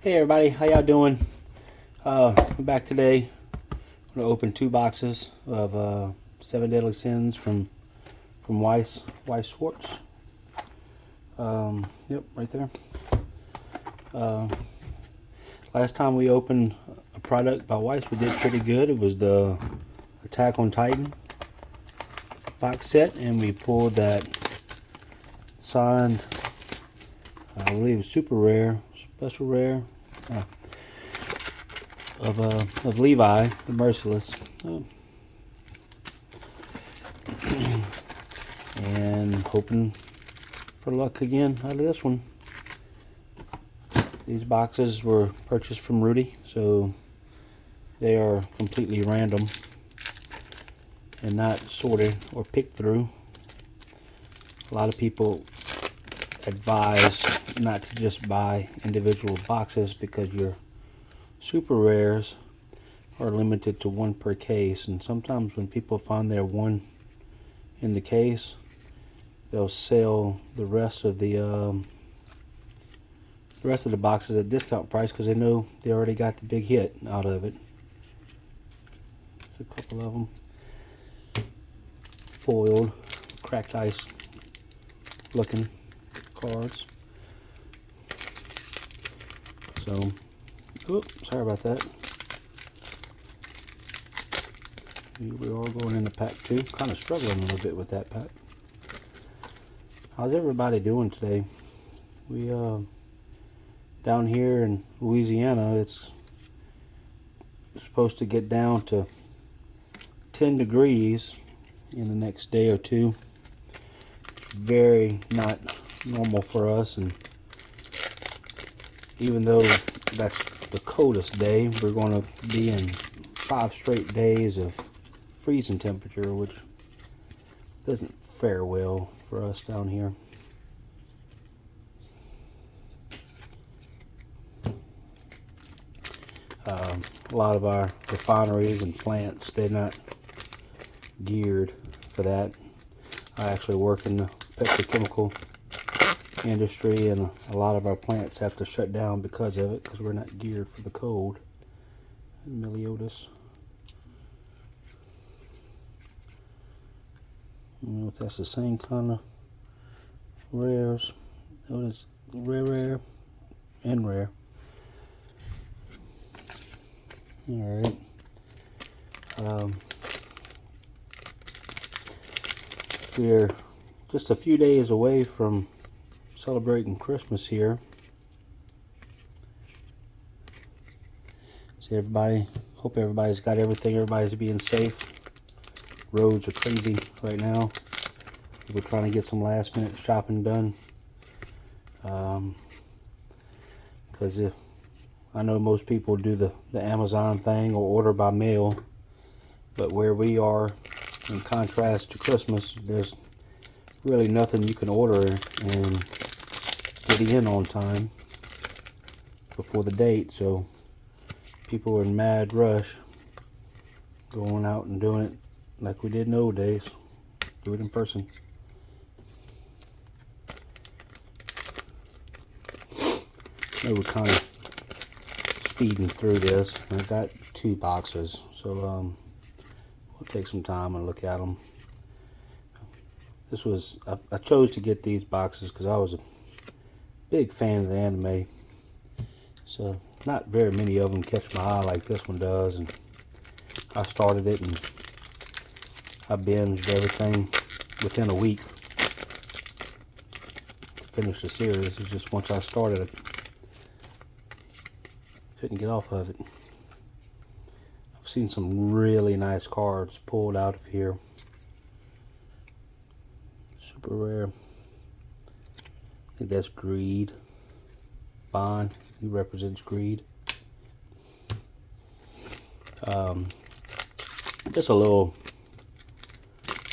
Hey everybody, how y'all doing? I'm back today. I'm gonna open 2 boxes of 7 Deadly Sins from Weis, Schwarz. Yep, right there. Last time we opened a product by Weis, we did pretty good. It was the Attack on Titan box set, and we pulled that signed, I believe, super rare, special rare. Of Levi, the Merciless. And hoping for luck again out of this one. These boxes were purchased from Rudy, so they are completely random and not sorted or picked through. A lot of people advise not to just buy individual boxes because your super rares are limited to 1 per case, and sometimes when people find their 1 in the case, they'll sell the rest of the boxes at discount price because they know they already got the big hit out of it. There's a couple of them foiled, cracked ice looking cards. So, oops, sorry about that. We are going into pack 2. Kind of struggling a little bit with that pack. How's everybody doing today? We down here in Louisiana, it's supposed to get down to 10 degrees in the next day or two. It's very not normal for us, and even though that's the coldest day, we're going to be in 5 straight days of freezing temperature, which doesn't fare well for us down here. A lot of our refineries and plants, they're not geared for that. I actually work in the petrochemical industry, and a lot of our plants have to shut down because of it, because we're not geared for the cold. Meliodas. I don't know if that's the same kind of rares. Notice rare, and rare. Alright. We're just a few days away from celebrating Christmas here. So everybody, hope everybody's got everything. Everybody's being safe. Roads are crazy right now. We're trying to get some last minute shopping done. Because if I know most people do the Amazon thing or order by mail, but where we are, in contrast to Christmas, there's really nothing you can order and get in on time before the date. So people are in mad rush going out and doing it like we did in the old days. Do it in person. They were kind of speeding through this. I got 2 boxes, so we'll take some time and look at them. This was, I chose to get these boxes because I was a big fan of the anime. So not very many of them catch my eye like this one does, and I started it and I binged everything within a week to finish the series. It's just once I started it, couldn't get off of it. I've seen some really nice cards pulled out of here. Super rare. I think that's Greed. Bond, he represents greed. Just a little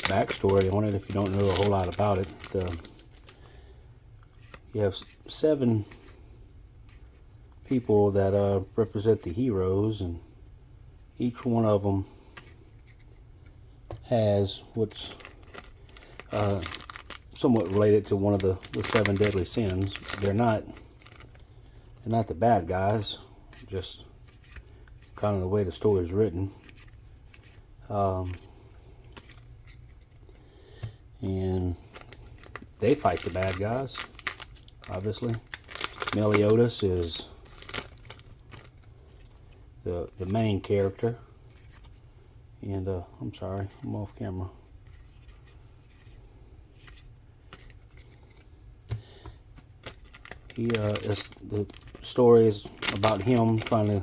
backstory on it if you don't know a whole lot about it. You have 7 people that represent the heroes, and each one of them has what's somewhat related to one of the 7 deadly sins. They're not They're not the bad guys, just kind of the way the story is written. And they fight the bad guys, obviously. Meliodas is the main character. And I'm sorry, I'm off camera. The story is about him trying to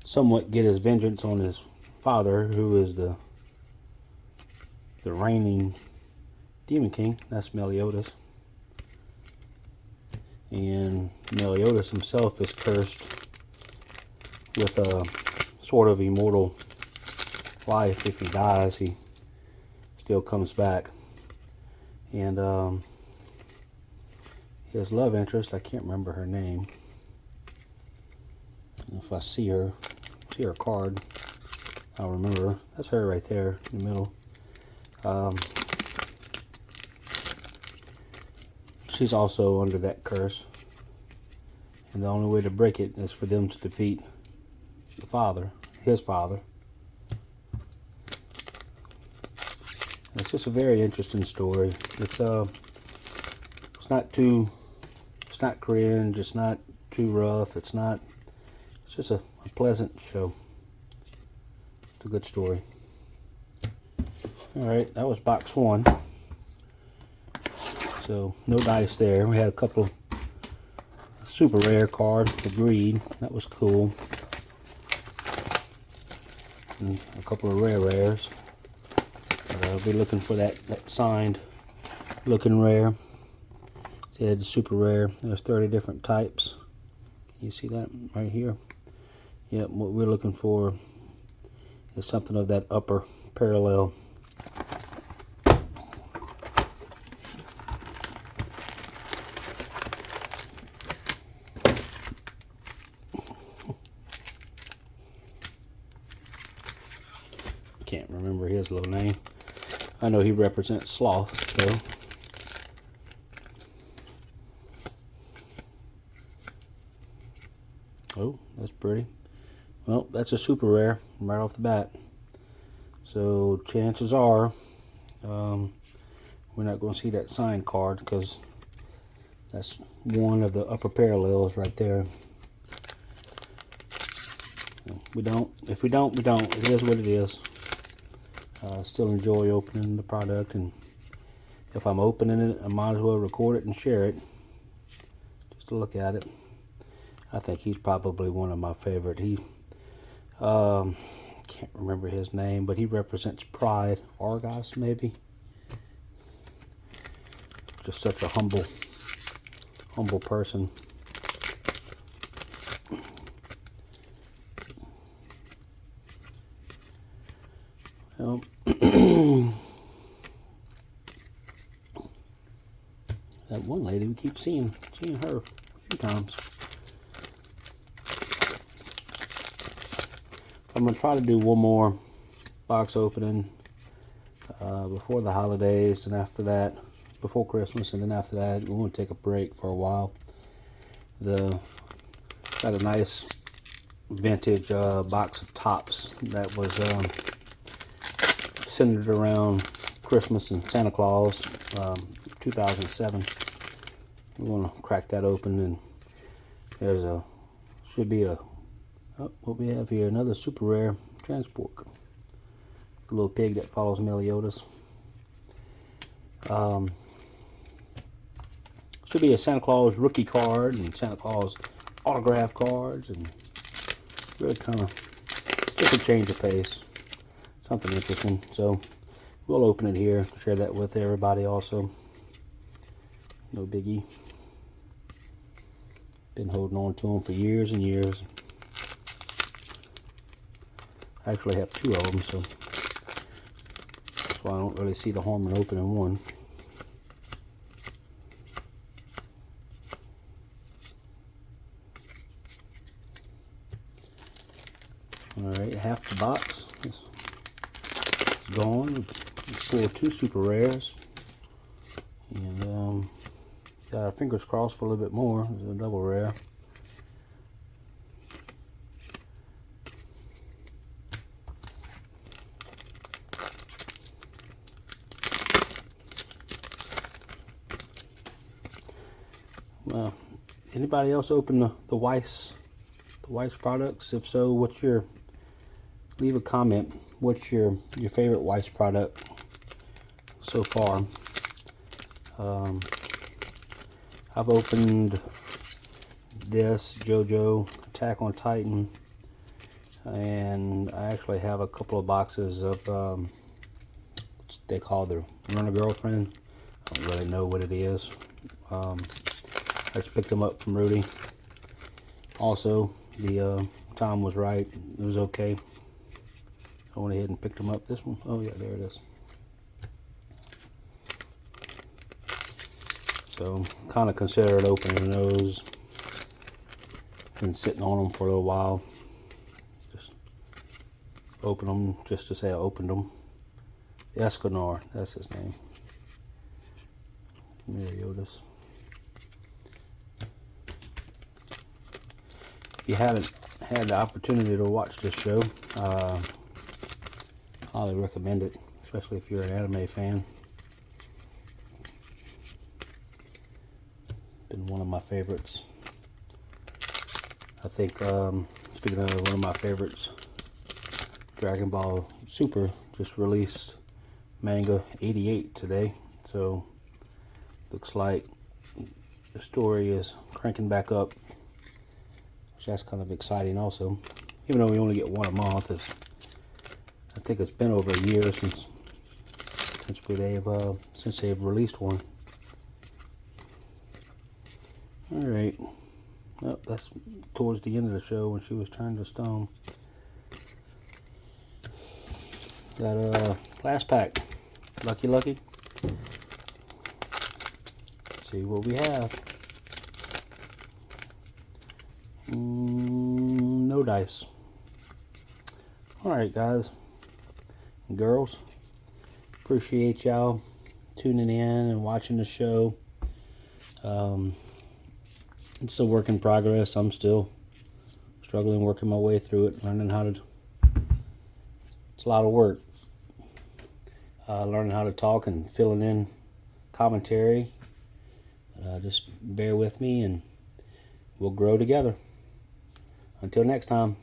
somewhat get his vengeance on his father, who is the reigning demon king. That's Meliodas. And Meliodas himself is cursed with a sort of immortal life. If he dies, he still comes back. And his love interest, I can't remember her name. If I see her card, I'll remember her. That's her right there in the middle. She's also under that curse. And the only way to break it is for them to defeat the father, his father. It's just a very interesting story. It's not cringe, it's not too rough, it's just a pleasant show. It's a good story. Alright, that was box 1. So, no dice there. We had a couple of super rare cards for Greed. That was cool. And a couple of rares. I'll be looking for that signed looking rare. See, it's super rare. There's 30 different types. Can you see that right here? Yep, what we're looking for is something of that upper parallel. Can't remember his little name. I know he represents Sloth, though. Oh, that's pretty. Well, that's a super rare right off the bat. So chances are we're not going to see that signed card, because that's one of the upper parallels right there. If we don't, we don't. It is what it is. Still enjoy opening the product, and if I'm opening it, I might as well record it and share it, just to look at it. I think he's probably one of my favorite. He can't remember his name, but he represents pride. Argos, maybe. Just such a humble person. Well, that one lady, we keep seeing her a few times. I'm going to try to do one more box opening before the holidays, and after that, before Christmas, and then after that, we want to take a break for a while. Got a nice vintage box of tops that was centered around Christmas and Santa Claus, 2007. We're going to crack that open, and there's should be what we have here, another super rare transport. The little pig that follows Meliodas. Should be a Santa Claus rookie card and Santa Claus autograph cards, and really kind of just a change of pace. Something interesting. So we'll open it here, share that with everybody also. No biggie. Been holding on to them for years and years. I actually have 2 of them, so that's why I don't really see the harm in opening one. Alright, half the box is gone. We pulled 2 super rares. And Got our fingers crossed for a little bit more. It's a double rare. Well, anybody else open the Weis products? If so, leave a comment. What's your favorite Weis product so far? I've opened this JoJo Attack on Titan, and I actually have a couple of boxes of what they call the Runner Girlfriend. I don't really know what it is. I just picked them up from Rudy. Also, the Tom was right. It was okay. I went ahead and picked them up. This one, oh yeah, there it is. So, kind of considered opening those. Been sitting on them for a little while. Just open them just to say I opened them. Escanor, that's his name. Meliodas. If you haven't had the opportunity to watch this show, highly recommend it, especially if you're an anime fan. Been one of my favorites. I think, speaking of one of my favorites, Dragon Ball Super just released manga 88 today, so looks like the story is cranking back up, which that's kind of exciting also, even though we only get one a month. I think it's been over a year since they've released one. Alright. Oh, that's towards the end of the show when she was turned to stone. Got last pack. Lucky. Let's see what we have. No dice. Alright, guys and girls. Appreciate y'all tuning in and watching the show. It's a work in progress. I'm still struggling, working my way through it, learning how to. It's a lot of work. Learning how to talk and filling in commentary. Just bear with me and we'll grow together. Until next time.